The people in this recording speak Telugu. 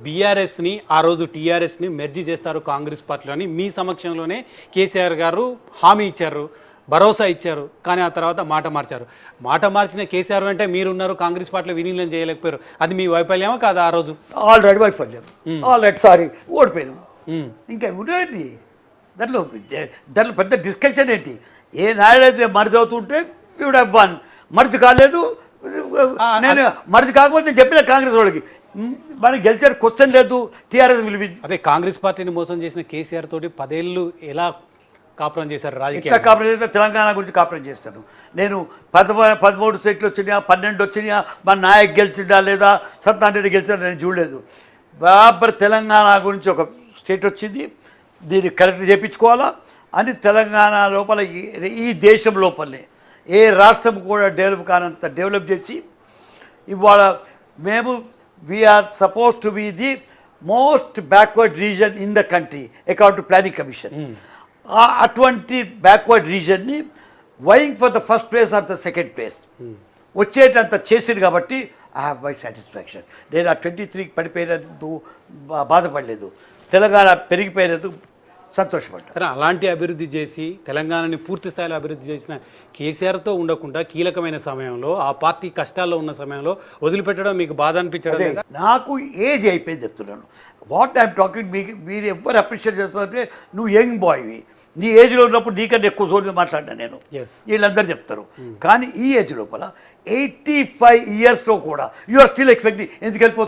బీఆర్ఎస్ని ఆ రోజు టీఆర్ఎస్ని మెర్జీ చేస్తారు కాంగ్రెస్ పార్టీలోని మీ సమక్షంలోనే కేసీఆర్ గారు హామీ ఇచ్చారు, భరోసా ఇచ్చారు. కానీ ఆ తర్వాత మాట మార్చారు. మాట మార్చిన కేసీఆర్ వెంటే మీరున్నారు, కాంగ్రెస్ పార్టీలో విలీనం చేయలేకపోయారు. అది మీ వైఫల్యమా కాదా ఆ రోజు? ఆల్రెడీ వైఫల్యం, ఆల్రెడీ సారీ ఓడిపోయాను. ఇంకా ఉండేది దాంట్లో దాంట్లో పెద్ద డిస్కషన్ ఏంటి? ఏ నాయుడైతే మర్జి అవుతుంటే వుడ్ హ్యావ్ వన్. మర్జి కాలేదు, నేను మర్జి కాకపోతే నేను చెప్పిన కాంగ్రెస్ వాళ్ళకి మనకి గెలిచారు, క్వశ్చన్ లేదు. టీఆర్ఎస్ విలువ అదే కాంగ్రెస్ పార్టీని మోసం చేసిన కేసీఆర్ తోటి 10 ఏళ్ళు ఎలా కాపురం చేశారు? రాజకీయ ఎట్లా కాపురం చేస్తే తెలంగాణ గురించి కాపురం చేస్తాను నేను. 13 సీట్లు వచ్చినాయా, 12 వచ్చినాయా, మన నాయక్ గెలిచిండా లేదా, సత్యనారాయణ రెడ్డి గెలిచినా నేను చూడలేదు. బరాబర్ తెలంగాణ గురించి ఒక స్టేట్ వచ్చింది, దీన్ని కరెక్ట్ చేయించుకోవాలా అని తెలంగాణ లోపల ఈ దేశం లోపలనే ఏ రాష్ట్రం కూడా డెవలప్ కానంత డెవలప్ చేసి ఇవాళ మేము we are suppose to be the most backward region in the country according to planning commission. అటువంటి బ్యాక్వర్డ్ రీజన్ని vying for the first place or the second place వచ్చేటంత చేసింది కాబట్టి ఐ హ్యావ్ మై సాటిస్ఫాక్షన్. నేను ఆ 23 పడిపోయినందుకు బాధపడలేదు, తెలంగాణ పెరిగిపోయినందుకు సంతోషపడ్డా. కానీ అలాంటి అభివృద్ధి చేసి తెలంగాణని పూర్తి స్థాయిలో అభివృద్ధి చేసిన కేసీఆర్తో ఉండకుండా కీలకమైన సమయంలో ఆ పార్టీ కష్టాల్లో ఉన్న సమయంలో వదిలిపెట్టడం మీకు బాధ అనిపించడం లేదా? నాకు ఏజ్ అయిపోయింది చెప్తున్నాను. వాట్ ఐఎమ్ టాకింగ్, మీరు ఎవరు అప్రిషియేట్ చేస్తారంటే నువ్వు యంగ్ బాయ్వి, నీ ఏజ్లో ఉన్నప్పుడు నీకన్నా ఎక్కువ సోది మాట్లాడినా నేను, వీళ్ళందరూ చెప్తారు. కానీ ఈ ఏజ్ లోపల 85 ఇయర్స్లో కూడా యు ఆర్ స్టిల్ ఎక్స్పెక్టింగ్ ఎందుకు వెళ్ళిపోతుంది?